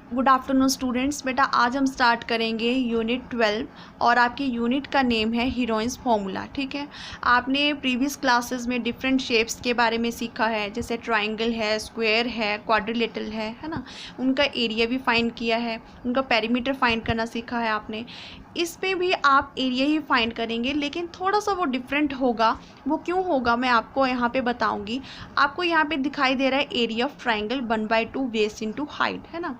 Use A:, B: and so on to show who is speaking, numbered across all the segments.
A: Good afternoon students. बेटा आज हम स्टार्ट करेंगे यूनिट 12 और आपकी यूनिट का नेम है हीरोइंस फॉर्मूला। ठीक है, आपने प्रीवियस क्लासेस में डिफरेंट शेप्स के बारे में सीखा है, जैसे ट्रायंगल है, स्क्वायर है, क्वाड्रिलेटरल है ना। उनका एरिया भी फाइंड किया है, उनका पेरीमीटर फाइंड करना सीखा है आपने। इसमें भी आप एरिया ही फाइंड करेंगे, लेकिन थोड़ा सा वो डिफरेंट होगा। वो क्यों होगा मैं आपको यहाँ पे बताऊँगी। आपको यहाँ पे दिखाई दे रहा है area of triangle 1/2 base into height, है ना।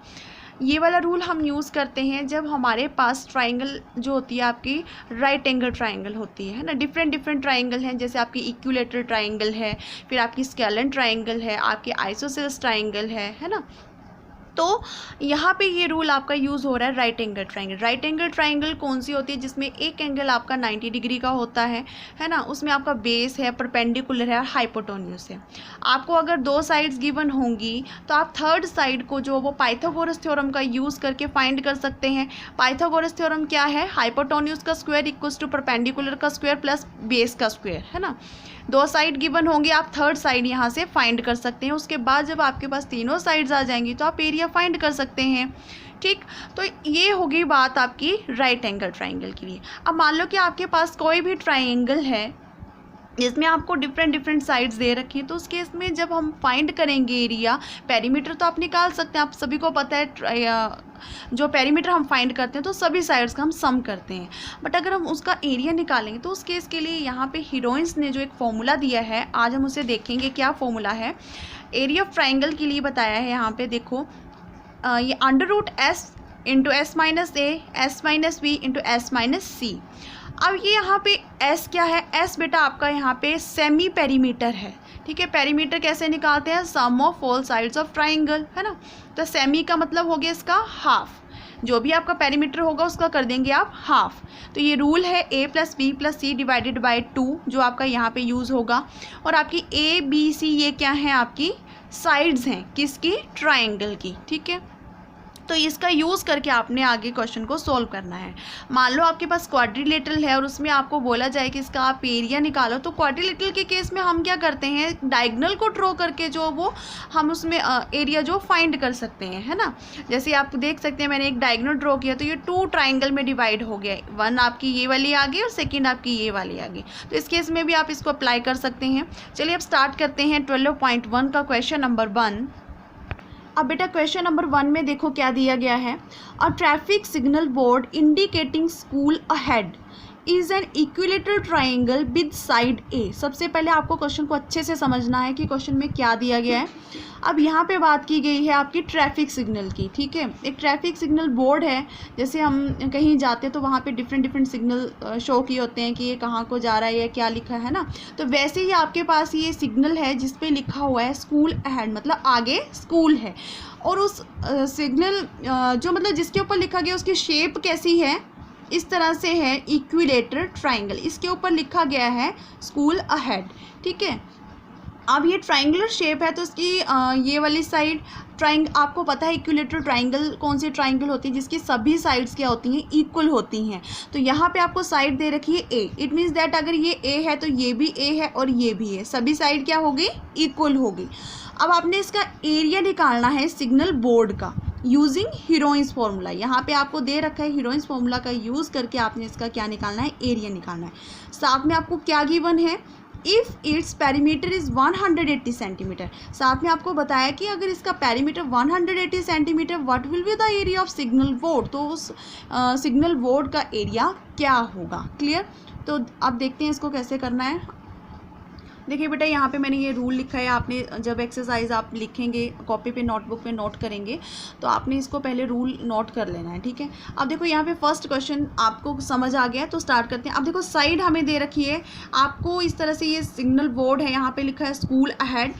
A: ये वाला रूल हम यूज़ करते हैं जब हमारे पास ट्राइंगल जो होती है आपकी राइट एंगल ट्राइंगल होती है ना। डिफरेंट डिफरेंट ट्राइंगल हैं, जैसे आपकी इक्विलेटरल ट्राइंगल है, फिर आपकी स्केलन ट्राइंगल है, आपकी आइसोसेलेस ट्राइंगल है ना। तो यहाँ पे ये रूल आपका यूज़ हो रहा है right angle triangle. Right angle triangle कौन सी होती है? जिसमें एक एंगल आपका 90 डिग्री का होता है ना। उसमें आपका बेस है, परपेंडिकुलर है और हाइपोटेन्यूज है। आपको अगर दो साइड्स गिवन होंगी तो आप थर्ड साइड को जो वो पाइथागोरस थ्योरम का यूज़ करके फाइंड कर सकते हैं। पाइथागोरस थ्योरम क्या है? हाइपोटेन्यूज का स्क्वायर इक्वल्स टू परपेंडिकुलर का स्क्वायर प्लस बेस का स्क्वायर, है ना। दो साइड गिवन होंगे, आप थर्ड साइड यहाँ से फाइंड कर सकते हैं। उसके बाद जब आपके पास तीनों साइड्स आ जाएंगी तो आप एरिया फाइंड कर सकते हैं। ठीक, तो ये होगी बात आपकी राइट एंगल ट्राइंगल के लिए। अब मान लो कि आपके पास कोई भी ट्राइंगल है जिसमें आपको डिफरेंट डिफरेंट साइड्स दे रखी है, तो उस केस में जब हम फाइंड करेंगे एरिया, पेरीमीटर तो आप निकाल सकते हैं। आप सभी को पता है जो पेरीमीटर हम फाइंड करते हैं तो सभी साइड्स का हम सम करते हैं। बट अगर हम उसका एरिया निकालेंगे तो उस केस के लिए यहाँ पे हीरोइंस ने जो एक फॉर्मूला दिया है, आज हम उसे देखेंगे क्या फॉर्मूला है। एरिया ऑफ ट्राइंगल के लिए बताया है यहाँ पे, देखो ये √s into s minus a s minus b into s minus c. अब ये यहाँ पे s क्या है? s बेटा आपका यहाँ पे सेमी पेरीमीटर है। ठीक है, पेरीमीटर कैसे निकालते हैं? Sum of all sides of triangle, है ना। तो सेमी का मतलब हो गया इसका हाफ। जो भी आपका पेरीमीटर होगा उसका कर देंगे आप हाफ। तो ये रूल है a + b + c divided by 2 जो आपका यहाँ पे यूज़ होगा। और आपकी a b c ये क्या है? आपकी साइड्स हैं किसकी? ट्राइंगल की। ठीक है, तो इसका यूज़ करके आपने आगे क्वेश्चन को सॉल्व करना है। मान लो आपके पास क्वाड्रिलेटरल है और उसमें आपको बोला जाए कि इसका आप एरिया निकालो, तो क्वाड्रिलेटरल के केस में हम क्या करते हैं? डायगोनल को ड्रॉ करके जो वो हम उसमें एरिया जो फाइंड कर सकते हैं, है ना। जैसे आप देख सकते हैं मैंने एक डायगोनल ड्रॉ किया तो ये 2 ट्राइंगल में डिवाइड हो गया। वन आपकी ये वाली आ गई और सेकेंड आपकी ये वाली आ गई। तो इस केस में भी आप इसको अप्लाई कर सकते हैं। चलिए अब स्टार्ट करते हैं 12.1 का क्वेश्चन नंबर 1। अब बेटा क्वेश्चन नंबर 1 में देखो क्या दिया गया है। A traffic signal board indicating school ahead is an equilateral triangle with side a. सबसे पहले आपको क्वेश्चन को अच्छे से समझना है कि क्वेश्चन में क्या दिया गया है। अब यहाँ पे बात की गई है आपकी ट्रैफिक सिग्नल की। ठीक है, एक ट्रैफिक सिग्नल बोर्ड है। जैसे हम कहीं जाते हैं तो वहाँ पे डिफरेंट डिफरेंट सिग्नल शो किए होते हैं कि ये कहाँ को जा रहा है या क्या लिखा है ना। तो वैसे ही आपके पास ये सिग्नल है जिस पे लिखा हुआ है स्कूल अहेड, मतलब आगे स्कूल है। और उस सिग्नल जो मतलब जिसके ऊपर लिखा गया उसकी शेप कैसी है? इस तरह से है, इक्विलेटरल ट्राइंगल। इसके ऊपर लिखा गया है स्कूल अहेड। ठीक है, अब ये ट्राइंगुलर शेप है तो इसकी ये वाली साइड आपको पता है इक्विलेटरल ट्राइंगल कौन सी ट्राइंगल होती है? जिसकी सभी साइड्स क्या होती हैं? इक्वल होती हैं। तो यहाँ पे आपको साइड दे रखी है ए। इट मीन्स दैट अगर ये ए है तो ये भी ए है और ये भी है। सभी साइड क्या होगी? इक्वल होगी। अब आपने इसका एरिया निकालना है सिग्नल बोर्ड का यूजिंग हीरोइंस फॉर्मूला। यहाँ पे आपको दे रखा है हीरोइंस फॉर्मूला का यूज़ करके आपने इसका क्या निकालना है? एरिया निकालना है। साथ में आपको क्या गिवन है? If its perimeter is 180 centimetre. साथ में आपको बताया कि अगर इसका perimeter 180 centimetre what will be the area of signal board. तो उस सिग्नल बोर्ड का एरिया क्या होगा? क्लियर? तो अब देखते हैं इसको कैसे करना है। देखिए बेटा यहाँ पे मैंने ये रूल लिखा है। आपने जब एक्सरसाइज आप लिखेंगे कॉपी पे नोटबुक पे नोट करेंगे तो आपने इसको पहले रूल नोट कर लेना है। ठीक है, अब देखो यहाँ पे फर्स्ट क्वेश्चन आपको समझ आ गया तो स्टार्ट करते हैं। अब देखो साइड हमें दे रखी है आपको इस तरह से, ये सिग्नल बोर्ड है, यहाँ पे लिखा है स्कूल अहेड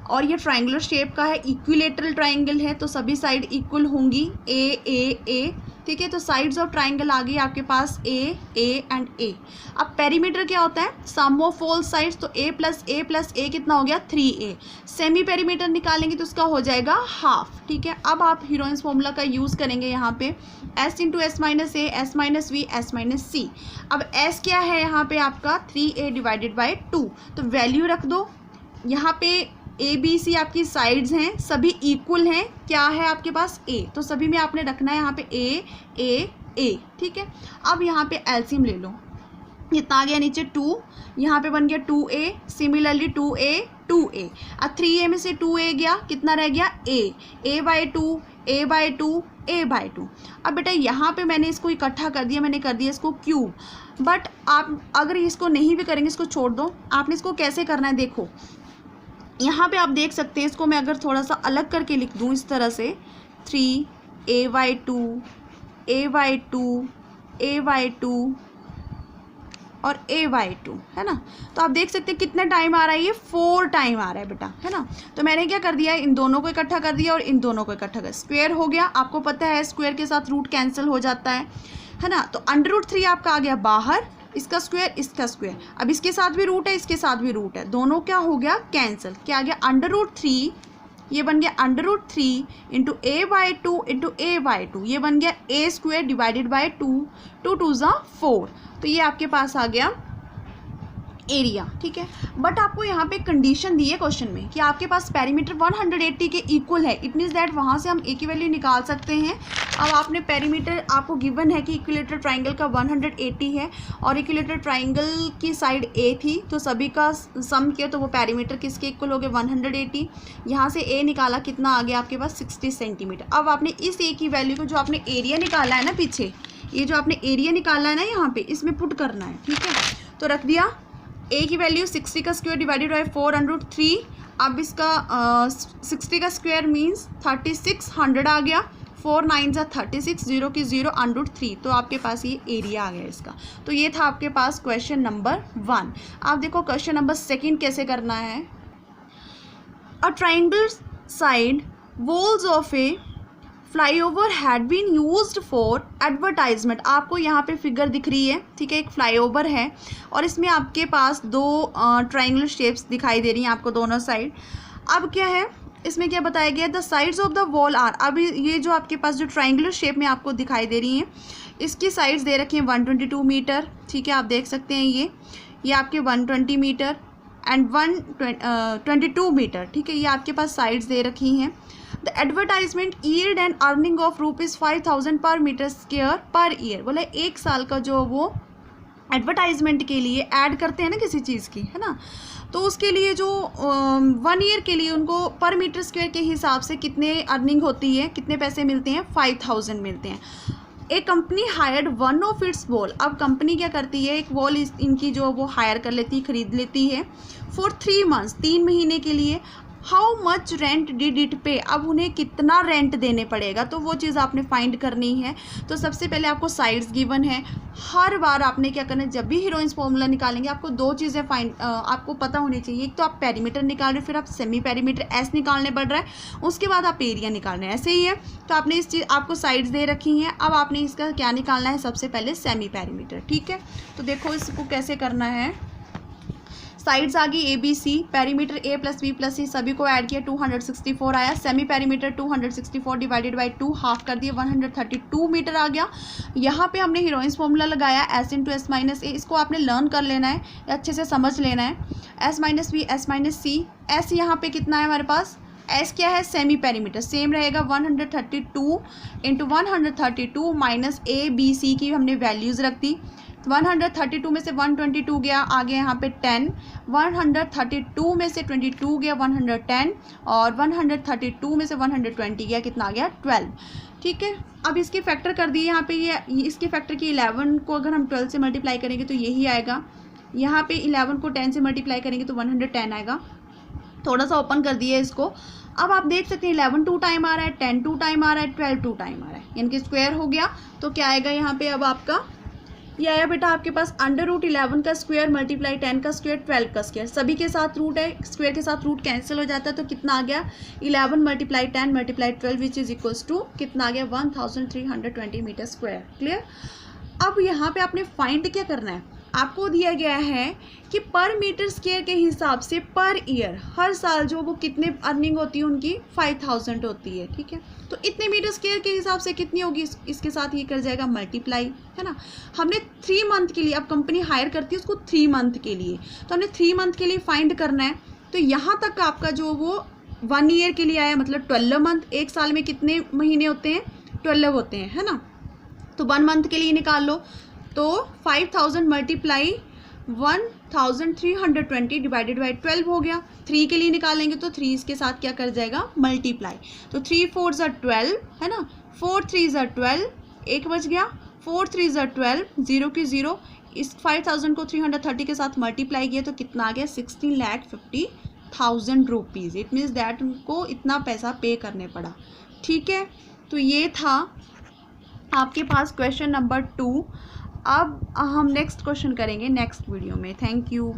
A: और ये ट्राइंगुलर शेप का है, इक्विलेटरल ट्राइंगल है तो सभी साइड इक्वल होंगी, ए ए ए। ठीक है, तो साइड्स ऑफ ट्राइंगल आ गई आपके पास ए एंड ए। अब पेरीमीटर क्या होता है? सम ऑफ ऑल साइड्स। तो a + a कितना हो गया? 3a। सेमी पेरीमीटर निकालेंगे तो उसका हो जाएगा हाफ। ठीक है, अब आप हीरोइंस फॉर्मूला का यूज़ करेंगे यहाँ पे s into s minus a s minus b s minus c. अब s क्या है यहाँ पे आपका? 3a divided by 2। तो वैल्यू रख दो। यहाँ पे ए बी सी आपकी साइड्स हैं, सभी इक्वल हैं, क्या है आपके पास ए, तो सभी में आपने रखना है यहाँ पे ए ए ए, ठीक है। अब यहाँ पे एलसीएम ले लो, कितना आ गया नीचे 2, यहाँ पे बन गया 2a, सिमिलरली 2a 2a, अब 3a में से 2a गया, कितना रह गया a by 2 a by 2 a by 2। अब बेटा यहाँ पे मैंने इसको इकट्ठा कर दिया, मैंने कर दिया इसको क्यूब, बट आप अगर इसको नहीं भी करेंगे, इसको छोड़ दो, आपने इसको कैसे करना है देखो, यहाँ पे आप देख सकते हैं, इसको मैं अगर थोड़ा सा अलग करके लिख दूँ इस तरह से 3a by 2 a by 2 a by 2 और a बाई 2, है ना। तो आप देख सकते हैं कितना टाइम आ रहा है, ये 4 टाइम आ रहा है बेटा, है ना। तो मैंने क्या कर दिया है, इन दोनों को इकट्ठा कर दिया और इन दोनों को इकट्ठा कर, स्क्वायर हो गया। आपको पता है स्क्वायर के साथ रूट कैंसिल हो जाता है ना। तो √3 आपका आ गया बाहर, इसका स्क्वायर इसका स्क्वायर, अब इसके साथ भी रूट है, इसके साथ भी रूट है, दोनों क्या हो गया कैंसिल, क्या आ गया √3, ये बन गया √3 into a by 2 into a by 2, ये बन गया a स्क्वायर डिवाइडेड बाई 2, 2 2 ज़ा 4, तो ये आपके पास आ गया एरिया, ठीक है। बट आपको यहाँ पे कंडीशन दी है क्वेश्चन में कि आपके पास पेरीमीटर 180 के इक्वल है, इट मीन्स दैट वहाँ से हम ए की वैल्यू निकाल सकते हैं। अब आपने पेरीमीटर आपको गिवन है कि इक्विलेटरल ट्राइंगल का 180 है और इक्विलेटरल ट्राइंगल की साइड ए थी, तो सभी का सम किया तो वो पेरीमीटर किसके इक्वल हो गए 180। यहाँ से ए निकाला, कितना आ गया आपके पास 60 सेंटीमीटर। अब आपने इस ए की वैल्यू को, जो आपने एरिया निकाला है ना पीछे, ये जो आपने एरिया निकाला है ना यहाँ पे, इसमें पुट करना है, ठीक है। तो रख दिया a की वैल्यू 60 का स्क्वायर डिवाइडेड बाई 4√3, अब इसका 60 का स्क्वायर मीन्स 3600 आ गया, 4 9 ज़ा 36, 0 की 0 √3, तो आपके पास ये एरिया आ गया इसका। तो ये था आपके पास क्वेश्चन नंबर 1। आप देखो क्वेश्चन नंबर 2 कैसे करना है। A triangle side walls of a flyover had been used for advertisement. आपको यहाँ पे फिगर दिख रही है, ठीक है, एक फ्लाईओवर है और इसमें आपके पास 2 ट्राइंगुलर शेप्स दिखाई दे रही हैं आपको दोनों साइड। अब क्या है, इसमें क्या बताया गया, the sides of the wall are, अब ये जो आपके पास जो ट्राइंगुलर शेप में आपको दिखाई दे रही हैं, इसकी साइड्स दे रखी हैं 122 मीटर, ठीक है, आप देख सकते हैं ये आपके 120 मीटर एंड 122 मीटर, ठीक है, ये आपके पास साइड्स दे रखी हैं। The advertisement yield and earning of ₹5000 पर मीटर स्क्वायर पर ईयर, बोले 1 साल का जो वो एडवर्टाइजमेंट के लिए ऐड करते हैं ना किसी चीज़ की, है ना, तो उसके लिए जो 1 ईयर के लिए उनको पर मीटर स्क्वायर के हिसाब से कितने अर्निंग होती है, कितने पैसे मिलते हैं, 5000 मिलते हैं। एक company hired one of its wall, अब कंपनी क्या करती है, एक वॉल इनकी जो वो हायर कर लेती है, खरीद लेती है फॉर 3 मंथ्स, 3 महीने के लिए। How much rent did it पे, अब उन्हें कितना रेंट देने पड़ेगा, तो वो चीज़ आपने फाइंड करनी है। तो सबसे पहले आपको साइड्स गिवन है, हर बार आपने क्या करना है, जब भी हीरोइंस फॉर्मूला निकालेंगे आपको 2 चीज़ें आपको पता होनी चाहिए। एक तो आप पेरीमीटर निकाल रहे हो, फिर आप सेमी पेरीमीटर एस निकालने पड़ रहा है, उसके बाद आप एरिया निकालना है, ऐसे ही है। तो आपने इस चीज़, आपको साइड्स दे रखी हैं, अब आपने इसका क्या निकालना है, सबसे पहले सेमी पेरीमीटर, ठीक है। तो देखो इसको कैसे करना है। साइड्स आ गई ABC, perimeter A + B + C सभी को ऐड किया, 264 आया। Semi perimeter 264 divided by 2 half कर दिया, 132 मीटर आ गया। यहाँ पे हमने हीरोइंस फॉर्मूला लगाया S × S - A, इसको आपने लर्न कर लेना है, अच्छे से समझ लेना है। S - B S - C, S यहाँ पे कितना है हमारे पास, S क्या है, सेमी पेरीमीटर, सेम रहेगा 132 इंटू 132 माइनस ABC की हमने वैल्यूज़ रख दी। 132 में से 122 गया, आगे यहाँ पे 10, 132 में से 22 गया 110, और 132 में से 120 गया, कितना आ गया 12, ठीक है। अब इसके फैक्टर कर दिए, यहाँ पे ये इसके फैक्टर की 11 को अगर हम 12 से मल्टीप्लाई करेंगे तो यही आएगा। यहाँ पे 11 को 10 से मल्टीप्लाई करेंगे तो 110 आएगा। थोड़ा सा ओपन कर दिए इसको। अब आप देख सकते हैं 11 2 टाइम आ रहा है, 10 2 टाइम आ रहा है, 12 2 टाइम आ रहा है, यानी कि स्क्वायर हो गया। तो क्या आएगा यहाँ पे, अब आपका ये आया बेटा आपके पास √11 का स्क्वायर मल्टीप्लाई 10 का स्क्वायर 12 का स्क्वायर, सभी के साथ रूट है, स्क्वायर के साथ रूट कैंसिल हो जाता है, तो कितना आ गया 11 multiply 10 multiply 12 which is equals to कितना आ गया 1320 मीटर स्क्वायर। क्लियर। अब यहाँ पे आपने फाइंड क्या करना है, आपको दिया गया है कि पर मीटर स्क्वायर के हिसाब से पर ईयर हर साल जो वो कितने अर्निंग होती है उनकी 5000 होती है, ठीक है। तो इतने मीटर स्क्वायर के हिसाब से कितनी होगी, इसके साथ ये कर जाएगा मल्टीप्लाई, है ना। हमने 3 मंथ के लिए, अब कंपनी हायर करती है उसको 3 मंथ के लिए, तो हमने 3 मंथ के लिए फाइंड करना है। तो यहाँ तक आपका जो वो 1 ईयर के लिए आया, मतलब 12 मंथ। एक साल में कितने महीने होते हैं? 12 होते हैं, है ना। तो 1 मंथ के लिए निकाल लो, तो 5000 मल्टीप्लाई 1320 डिवाइडेड बाई 12 हो गया। 3 के लिए निकालेंगे तो 3 इसके साथ क्या कर जाएगा? मल्टीप्लाई। तो 3 4 ज़ा 12, है ना, 4 3 ज़ा 12, एक बच गया, 4 3 ज़ा 12, 0 की 0। इस 5000 को 330 के साथ मल्टीप्लाई किया तो कितना आ गया? 16,50,000 रुपीज़। इट मीन्स दैट उनको इतना पैसा पे करने पड़ा। ठीक है, तो ये था आपके पास क्वेश्चन नंबर 2। अब हम नेक्स्ट क्वेश्चन करेंगे नेक्स्ट वीडियो में। Thank you.